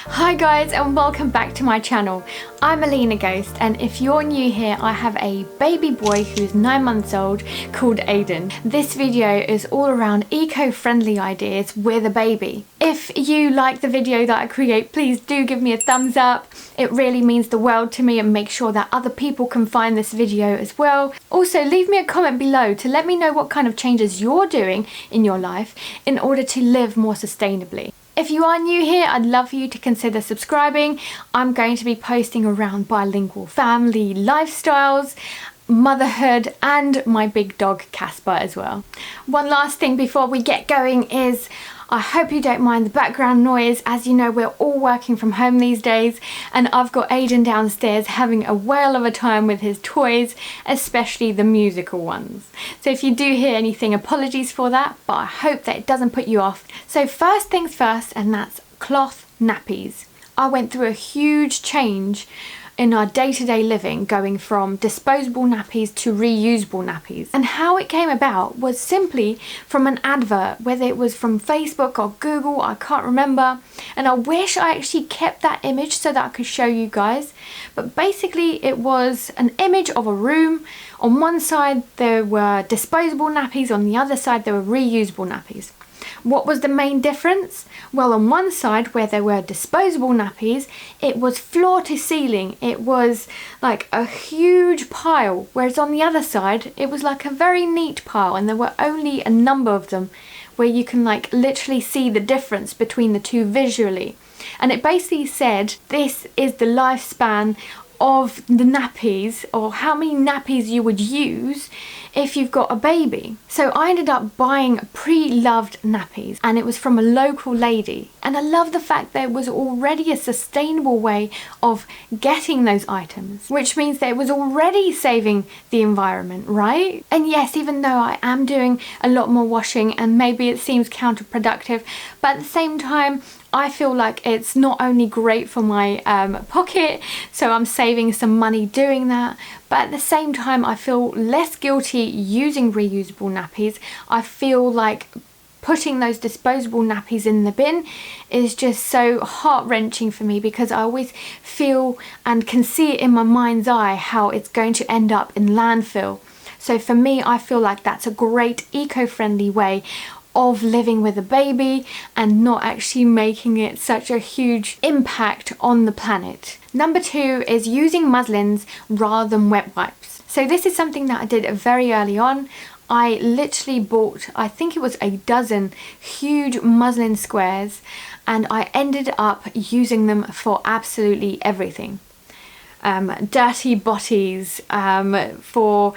Hi guys, and welcome back to my channel. I'm Alina Ghost, and if you're new here, I have a baby boy who's 9 months old called Aiden. This video is all around eco-friendly ideas with a baby. If you like the video that I create, please do give me a thumbs up. It really means the world to me, and make sure that other people can find this video as well. Also, leave me a comment below to let me know what kind of changes you're doing in your life in order to live more sustainably. If you are new here, I'd love for you to consider subscribing. I'm going to be posting around bilingual family lifestyles, motherhood, and my big dog Casper as well. One last thing before we get going is I hope you don't mind the background noise. As you know, we're all working from home these days, and I've got Aiden downstairs having a whale of a time with his toys, especially the musical ones. So if you do hear anything, apologies for that, but I hope that it doesn't put you off. So first things first, and that's cloth nappies. I went through a huge change in our day-to-day living, going from disposable nappies to reusable nappies. And how it came about was simply from an advert, whether it was from Facebook or Google, I can't remember. And I wish I actually kept that image so that I could show you guys. But basically it was an image of a room. On one side there were disposable nappies, on the other side there were reusable nappies. What was the main difference? Well, on one side where there were disposable nappies, it was floor to ceiling. It was like a huge pile, whereas on the other side it was like a very neat pile, and there were only a number of them where you can like literally see the difference between the two visually. And it basically said this is the lifespan of the nappies, or how many nappies you would use if you've got a baby. So I ended up buying pre-loved nappies, and it was from a local lady, and I love the fact that it was already a sustainable way of getting those items, which means that it was already saving the environment, right? And yes, even though I am doing a lot more washing and maybe it seems counterproductive, but at the same time I feel like it's not only great for my pocket, so I'm saving some money doing that, but at the same time I feel less guilty using reusable nappies. I feel like putting those disposable nappies in the bin is just so heart-wrenching for me, because I always feel and can see it in my mind's eye how it's going to end up in landfill. So for me, I feel like that's a great eco-friendly way of living with a baby and not actually making it such a huge impact on the planet. Number 2 is using muslins rather than wet wipes. So this is something that I did very early on. I literally bought, I think it was a dozen huge muslin squares, and I ended up using them for absolutely everything. Dirty botties, for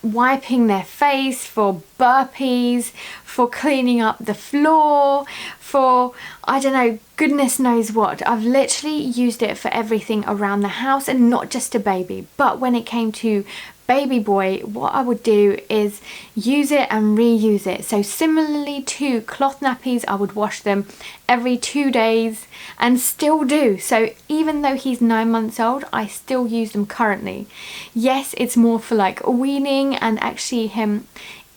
wiping their face, for burpees, for cleaning up the floor, for I don't know, goodness knows what. I've literally used it for everything around the house, and not just a baby. But when it came to baby boy, what I would do is use it and reuse it. So similarly to cloth nappies, I would wash them every 2 days, and still do. So even though he's 9 months old, I still use them currently. Yes, it's more for like weaning and actually him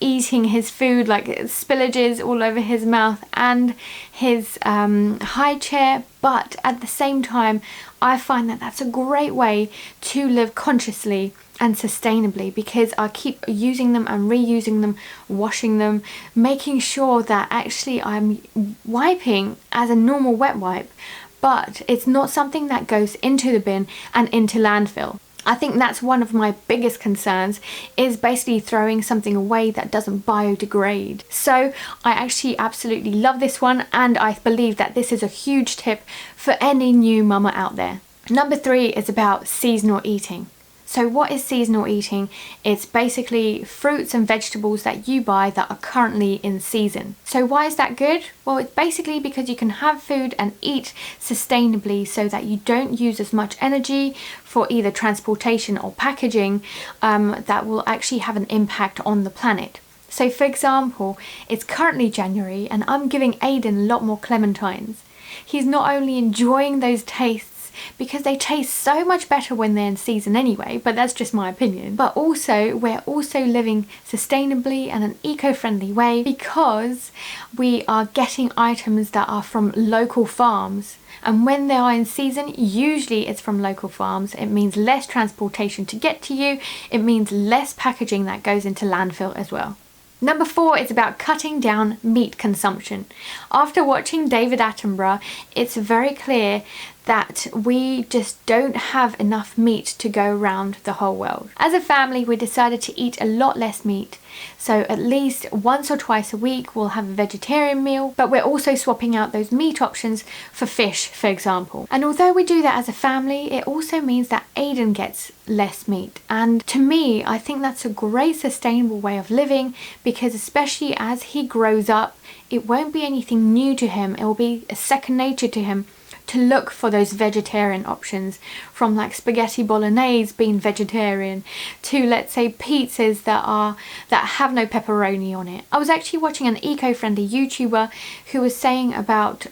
eating his food, like spillages all over his mouth and his high chair, but at the same time I find that that's a great way to live consciously and sustainably, because I keep using them and reusing them, washing them, making sure that actually I'm wiping as a normal wet wipe, but it's not something that goes into the bin and into landfill. I think that's one of my biggest concerns, is basically throwing something away that doesn't biodegrade. So I actually absolutely love this one, and I believe that this is a huge tip for any new mama out there. Number 3 is about seasonal eating. So what is seasonal eating? It's basically fruits and vegetables that you buy that are currently in season. So why is that good? Well, it's basically because you can have food and eat sustainably, so that you don't use as much energy for either transportation or packaging that will actually have an impact on the planet. So for example, it's currently January and I'm giving Aiden a lot more clementines. He's not only enjoying those tastes because they taste so much better when they're in season anyway, but that's just my opinion. But also, we're also living sustainably and an eco-friendly way because we are getting items that are from local farms. And when they are in season, usually it's from local farms. It means less transportation to get to you. It means less packaging that goes into landfill as well. Number 4 is about cutting down meat consumption. After watching David Attenborough, it's very clear that we just don't have enough meat to go around the whole world. As a family, we decided to eat a lot less meat. So at least once or twice a week we'll have a vegetarian meal, but we're also swapping out those meat options for fish, for example. And although we do that as a family, it also means that Aiden gets less meat. And to me, I think that's a great sustainable way of living, because especially as he grows up, it won't be anything new to him. It will be a second nature to him to look for those vegetarian options, from like spaghetti bolognese being vegetarian to, let's say, pizzas that have no pepperoni on it. I was actually watching an eco-friendly YouTuber who was saying about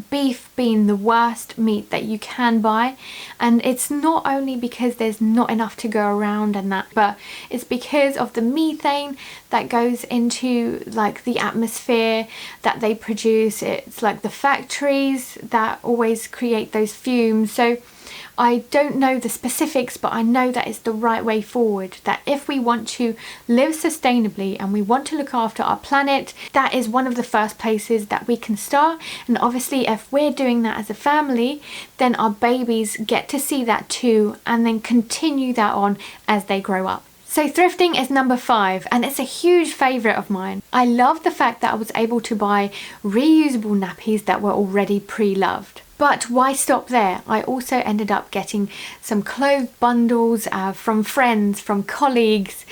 beef being the worst meat that you can buy, and it's not only because there's not enough to go around and that, but it's because of the methane that goes into like the atmosphere that they produce. It's like the factories that always create those fumes. So I don't know the specifics, but I know that it's the right way forward, that if we want to live sustainably and we want to look after our planet, that is one of the first places that we can start. And obviously if we're doing that as a family, then our babies get to see that too, and then continue that on as they grow up. So thrifting is number 5, and it's a huge favourite of mine. I love the fact that I was able to buy reusable nappies that were already pre-loved. But why stop there? I also ended up getting some clothes bundles from friends, from colleagues,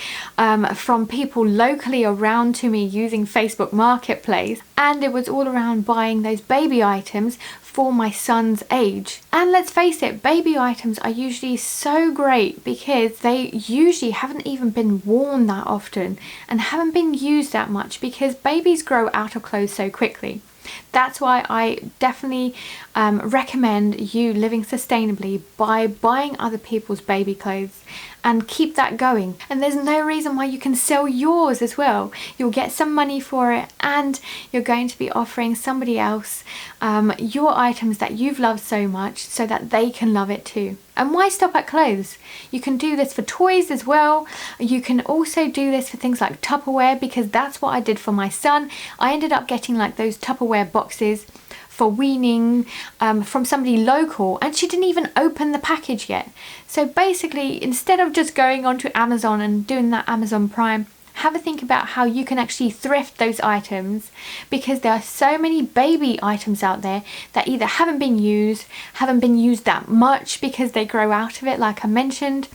from people locally around to me using Facebook Marketplace. And it was all around buying those baby items for my son's age. And let's face it, baby items are usually so great because they usually haven't even been worn that often and haven't been used that much, because babies grow out of clothes so quickly. That's why I definitely recommend you living sustainably by buying other people's baby clothes and keep that going. And there's no reason why you can sell yours as well. You'll get some money for it, and you're going to be offering somebody else your items that you've loved so much so that they can love it too. And why stop at clothes? You can do this for toys as well. You can also do this for things like Tupperware, because that's what I did for my son. I ended up getting like those Tupperware boxes for weaning from somebody local, and she didn't even open the package yet. So basically, instead of just going onto Amazon and doing that Amazon Prime, have a think about how you can actually thrift those items, because there are so many baby items out there that either haven't been used that much because they grow out of it, like I mentioned,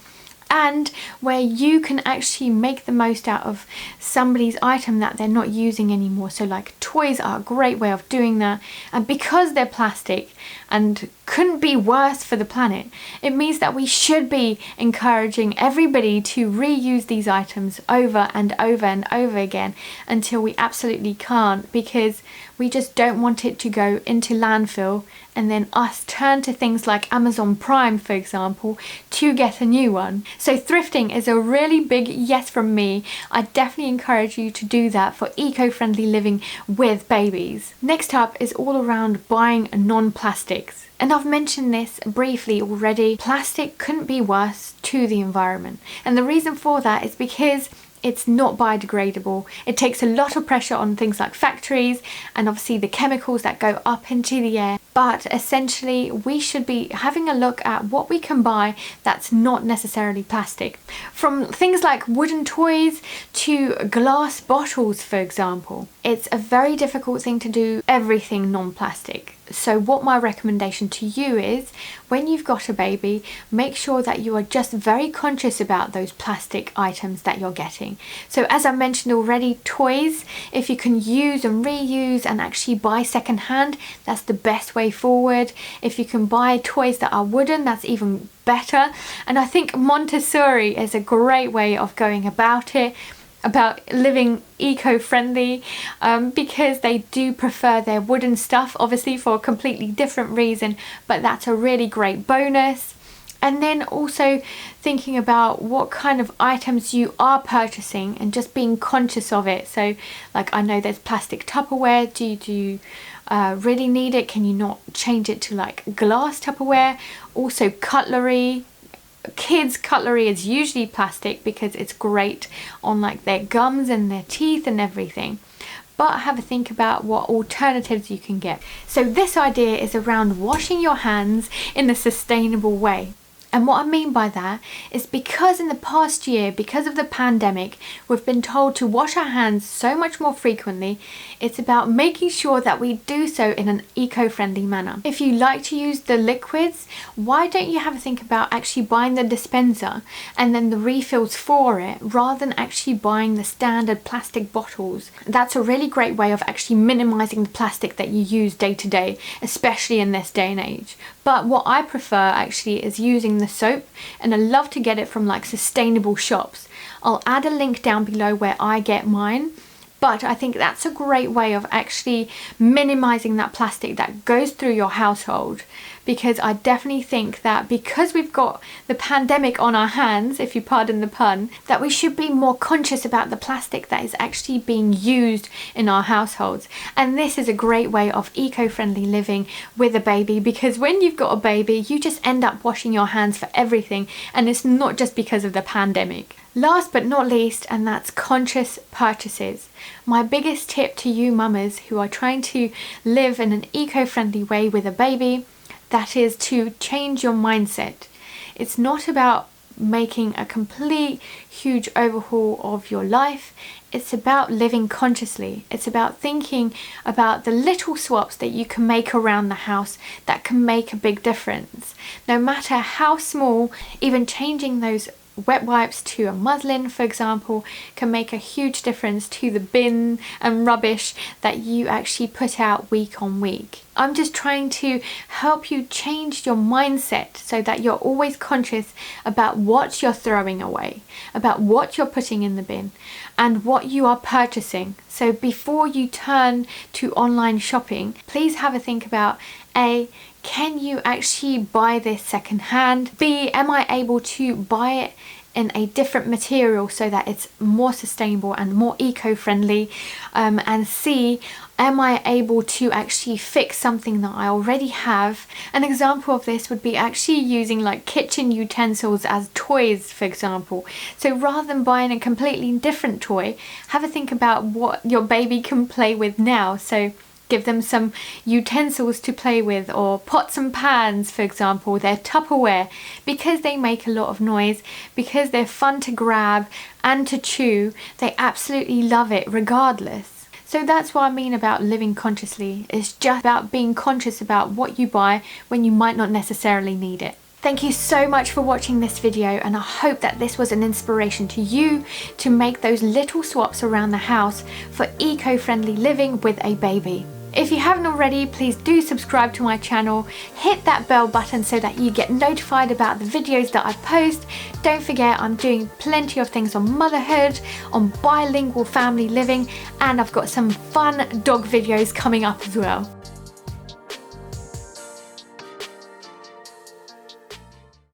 and where you can actually make the most out of somebody's item that they're not using anymore. So like toys are a great way of doing that, and because they're plastic and couldn't be worse for the planet, it means that we should be encouraging everybody to reuse these items over and over and over again until we absolutely can't, because we just don't want it to go into landfill and then us turn to things like Amazon Prime, for example, to get a new one. So thrifting is a really big yes from me. I definitely encourage you to do that for eco-friendly living with babies. Next up is all around buying non-plastics. And I've mentioned this briefly already. Plastic couldn't be worse to the environment. And the reason for that is because it's not biodegradable. It takes a lot of pressure on things like factories and obviously the chemicals that go up into the air. But essentially, we should be having a look at what we can buy that's not necessarily plastic. From things like wooden toys to glass bottles, for example. It's a very difficult thing to do everything non-plastic. So what my recommendation to you is, when you've got a baby, make sure that you are just very conscious about those plastic items that you're getting. So as I mentioned already, toys, if you can use and reuse and actually buy secondhand, that's the best way forward. If you can buy toys that are wooden, that's even better. And I think Montessori is a great way of going about it. about living eco-friendly because they do prefer their wooden stuff, obviously for a completely different reason, but that's a really great bonus. And then also thinking about what kind of items you are purchasing and just being conscious of it. So like, I know there's plastic Tupperware. Do you really need it? Can you not change it to like glass Tupperware? Also cutlery. Kids' cutlery is usually plastic because it's great on like their gums and their teeth and everything. But have a think about what alternatives you can get. So this idea is around washing your hands in a sustainable way. And what I mean by that is because in the past year, because of the pandemic, we've been told to wash our hands so much more frequently. It's about making sure that we do so in an eco-friendly manner. If you like to use the liquids, why don't you have a think about actually buying the dispenser and then the refills for it, rather than actually buying the standard plastic bottles. That's a really great way of actually minimizing the plastic that you use day to day, especially in this day and age. But what I prefer actually is using the soap, and I love to get it from like sustainable shops. I'll add a link down below where I get mine. But I think that's a great way of actually minimizing that plastic that goes through your household, because I definitely think that because we've got the pandemic on our hands, if you pardon the pun, that we should be more conscious about the plastic that is actually being used in our households. And this is a great way of eco-friendly living with a baby, because when you've got a baby, you just end up washing your hands for everything, and it's not just because of the pandemic. Last but not least, and that's conscious purchases. My biggest tip to you mamas who are trying to live in an eco-friendly way with a baby, that is to change your mindset. It's not about making a complete huge overhaul of your life. It's about living consciously. It's about thinking about the little swaps that you can make around the house that can make a big difference. No matter how small, even changing those wet wipes to a muslin, for example, can make a huge difference to the bin and rubbish that you actually put out week on week. I'm just trying to help you change your mindset so that you're always conscious about what you're throwing away, about what you're putting in the bin, and what you are purchasing. So before you turn to online shopping, please have a think about A, can you actually buy this secondhand? B, am I able to buy it in a different material so that it's more sustainable and more eco-friendly? And C, am I able to actually fix something that I already have? An example of this would be actually using like kitchen utensils as toys, for example. So rather than buying a completely different toy, have a think about what your baby can play with now. So give them some utensils to play with, or pots and pans, for example. They're Tupperware because they make a lot of noise, because they're fun to grab and to chew. They absolutely love it regardless. So that's what I mean about living consciously. It's just about being conscious about what you buy when you might not necessarily need it. Thank you so much for watching this video, and I hope that this was an inspiration to you to make those little swaps around the house for eco-friendly living with a baby. If you haven't already, please do subscribe to my channel, hit that bell button so that you get notified about the videos that I post. Don't forget, I'm doing plenty of things on motherhood, on bilingual family living, and I've got some fun dog videos coming up as well.